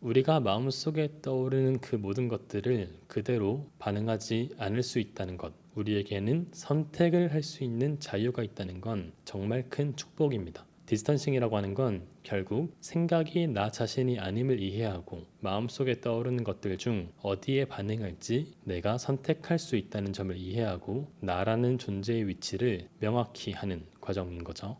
우리가 마음속에 떠오르는 그 모든 것들을 그대로 반응하지 않을 수 있다는 것, 우리에게는 선택을 할 수 있는 자유가 있다는 건 정말 큰 축복입니다. 디스턴싱이라고 하는 건 결국 생각이 나 자신이 아님을 이해하고 마음속에 떠오르는 것들 중 어디에 반응할지 내가 선택할 수 있다는 점을 이해하고 나라는 존재의 위치를 명확히 하는 과정인 거죠.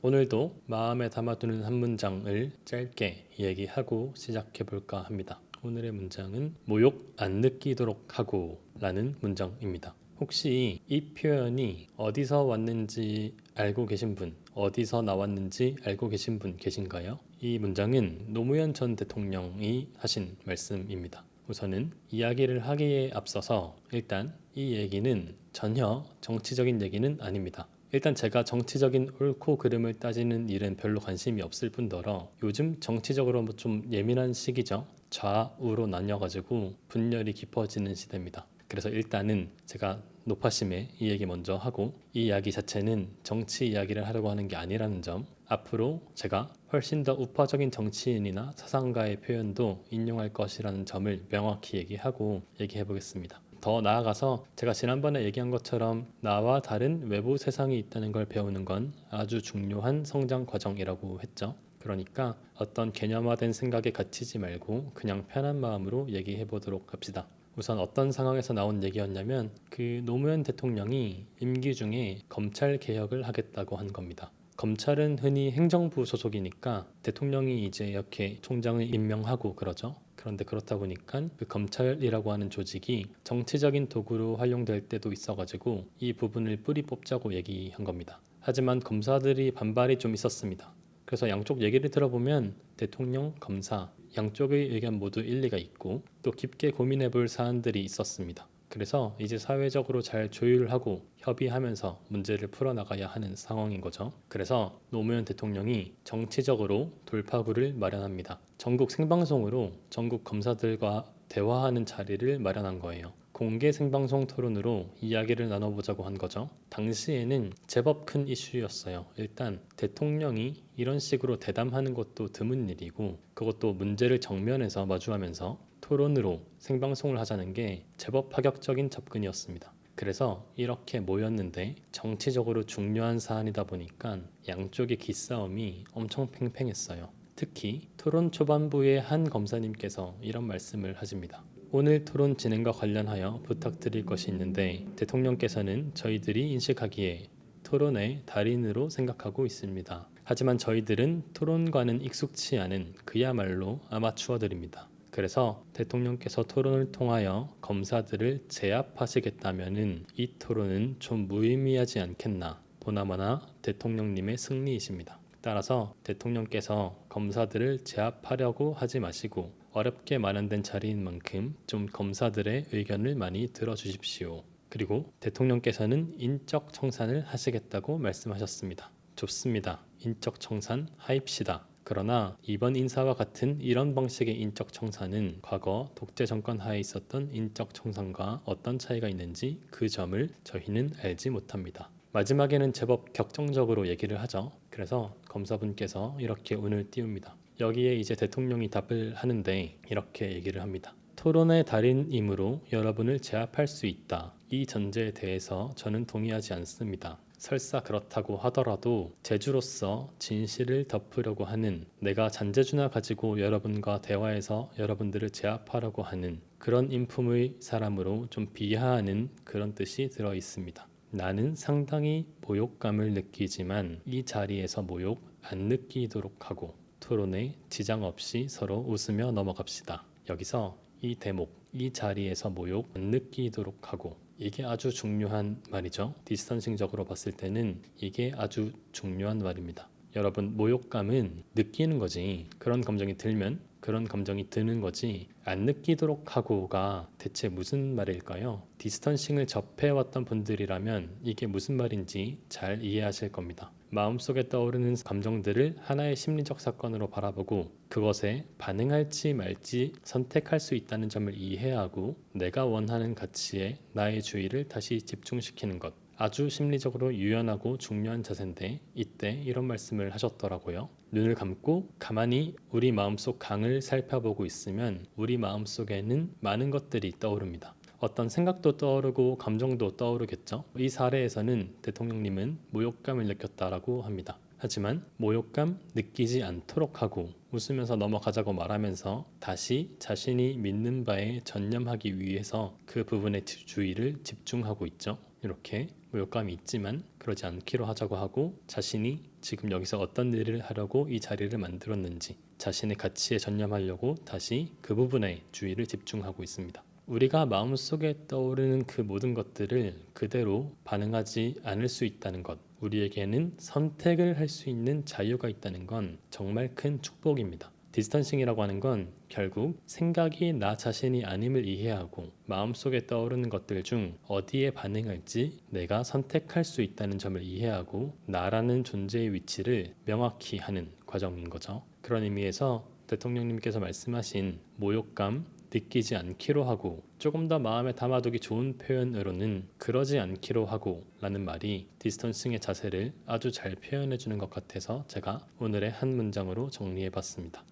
오늘도 마음에 담아두는 한 문장을 짧게 얘기하고 시작해 볼까 합니다. 오늘의 문장은 모욕 안 느끼도록 하고 라는 문장입니다. 혹시 이 표현이 어디서 왔는지 알고 계신 분, 어디서 나왔는지 알고 계신 분 계신가요? 이 문장은 노무현 전 대통령이 하신 말씀입니다. 우선은 이야기를 하기에 앞서서 일단 이 얘기는 전혀 정치적인 얘기는 아닙니다. 일단 제가 정치적인 옳고 그름을 따지는 일은 별로 관심이 없을 뿐더러 요즘 정치적으로 좀 예민한 시기죠. 좌우로 나뉘어가지고 분열이 깊어지는 시대입니다. 그래서 일단은 제가 높아심에 이 얘기 먼저 하고 이 이야기 자체는 정치 이야기를 하려고 하는 게 아니라는 점, 앞으로 제가 훨씬 더 우파적인 정치인이나 사상가의 표현도 인용할 것이라는 점을 명확히 얘기해 보겠습니다. 더 나아가서 제가 지난번에 얘기한 것처럼 나와 다른 외부 세상이 있다는 걸 배우는 건 아주 중요한 성장 과정이라고 했죠. 그러니까 어떤 개념화된 생각에 갇히지 말고 그냥 편한 마음으로 얘기해 보도록 합시다. 우선 어떤 상황에서 나온 얘기였냐면 그 노무현 대통령이 임기 중에 검찰 개혁을 하겠다고 한 겁니다. 검찰은 흔히 행정부 소속이니까 대통령이 이제 이렇게 총장을 임명하고 그러죠. 그런데 그렇다 보니까 그 검찰이라고 하는 조직이 정치적인 도구로 활용될 때도 있어가지고 이 부분을 뿌리 뽑자고 얘기한 겁니다. 하지만 검사들이 반발이 좀 있었습니다. 그래서 양쪽 얘기를 들어보면 대통령, 검사 양쪽의 의견 모두 일리가 있고 또 깊게 고민해 볼 사안들이 있었습니다. 그래서 이제 사회적으로 잘 조율하고 협의하면서 문제를 풀어나가야 하는 상황인 거죠. 그래서 노무현 대통령이 정치적으로 돌파구를 마련합니다. 전국 생방송으로 전국 검사들과 대화하는 자리를 마련한 거예요. 공개 생방송 토론으로 이야기를 나눠보자고 한 거죠. 당시에는 제법 큰 이슈였어요. 일단 대통령이 이런 식으로 대담하는 것도 드문 일이고 그것도 문제를 정면에서 마주하면서 토론으로 생방송을 하자는 게 제법 파격적인 접근이었습니다. 그래서 이렇게 모였는데 정치적으로 중요한 사안이다 보니까 양쪽의 기싸움이 엄청 팽팽했어요. 특히 토론 초반부에 한 검사님께서 이런 말씀을 하십니다. 오늘 토론 진행과 관련하여 부탁드릴 것이 있는데 대통령께서는 저희들이 인식하기에 토론의 달인으로 생각하고 있습니다. 하지만 저희들은 토론과는 익숙치 않은 그야말로 아마추어들입니다. 그래서 대통령께서 토론을 통하여 검사들을 제압하시겠다면은 이 토론은 좀 무의미하지 않겠나. 보나마나 대통령님의 승리이십니다. 따라서 대통령께서 검사들을 제압하려고 하지 마시고 어렵게 마련된 자리인 만큼 좀 검사들의 의견을 많이 들어주십시오. 그리고 대통령께서는 인적 청산을 하시겠다고 말씀하셨습니다. 좋습니다. 인적 청산 하입시다. 그러나 이번 인사와 같은 이런 방식의 인적 청산은 과거 독재 정권 하에 있었던 인적 청산과 어떤 차이가 있는지 그 점을 저희는 알지 못합니다. 마지막에는 제법 격정적으로 얘기를 하죠. 그래서 검사분께서 이렇게 운을 띄웁니다. 여기에 이제 대통령이 답을 하는데 이렇게 얘기를 합니다. 토론의 달인이므로 여러분을 제압할 수 있다. 이 전제에 대해서 저는 동의하지 않습니다. 설사 그렇다고 하더라도 재주로서 진실을 덮으려고 하는 내가 잔재주나 가지고 여러분과 대화해서 여러분들을 제압하려고 하는 그런 인품의 사람으로 좀 비하하는 그런 뜻이 들어 있습니다. 나는 상당히 모욕감을 느끼지만 이 자리에서 모욕 안 느끼도록 하고 토론에 지장 없이 서로 웃으며 넘어갑시다. 여기서 이 대목, 이 자리에서 모욕 안 느끼도록 하고 이게 아주 중요한 말이죠. 디스턴싱적으로 봤을 때는 이게 아주 중요한 말입니다. 여러분, 모욕감은 느끼는 거지. 그런 감정이 들면 그런 감정이 드는 거지 안 느끼도록 하고가 대체 무슨 말일까요? 디스턴싱을 접해왔던 분들이라면 이게 무슨 말인지 잘 이해하실 겁니다. 마음속에 떠오르는 감정들을 하나의 심리적 사건으로 바라보고 그것에 반응할지 말지 선택할 수 있다는 점을 이해하고 내가 원하는 가치에 나의 주의를 다시 집중시키는 것. 아주 심리적으로 유연하고 중요한 자세인데 이때 이런 말씀을 하셨더라고요. 눈을 감고 가만히 우리 마음속 강을 살펴보고 있으면 우리 마음속에는 많은 것들이 떠오릅니다. 어떤 생각도 떠오르고 감정도 떠오르겠죠. 이 사례에서는 대통령님은 모욕감을 느꼈다라고 합니다. 하지만 모욕감 느끼지 않도록 하고 웃으면서 넘어가자고 말하면서 다시 자신이 믿는 바에 전념하기 위해서 그 부분에 주의를 집중하고 있죠. 이렇게 모욕감이 있지만 그러지 않기로 하자고 하고 자신이 지금 여기서 어떤 일을 하려고 이 자리를 만들었는지 자신의 가치에 전념하려고 다시 그 부분에 주의를 집중하고 있습니다. 우리가 마음속에 떠오르는 그 모든 것들을 그대로 반응하지 않을 수 있다는 것, 우리에게는 선택을 할 수 있는 자유가 있다는 건 정말 큰 축복입니다. 디스턴싱이라고 하는 건 결국 생각이 나 자신이 아님을 이해하고 마음속에 떠오르는 것들 중 어디에 반응할지 내가 선택할 수 있다는 점을 이해하고 나라는 존재의 위치를 명확히 하는 과정인 거죠. 그런 의미에서 대통령님께서 말씀하신 모욕감 느끼지 않기로 하고 조금 더 마음에 담아두기 좋은 표현으로는 그러지 않기로 하고 라는 말이 디스턴싱의 자세를 아주 잘 표현해 주는 것 같아서 제가 오늘의 한 문장으로 정리해 봤습니다.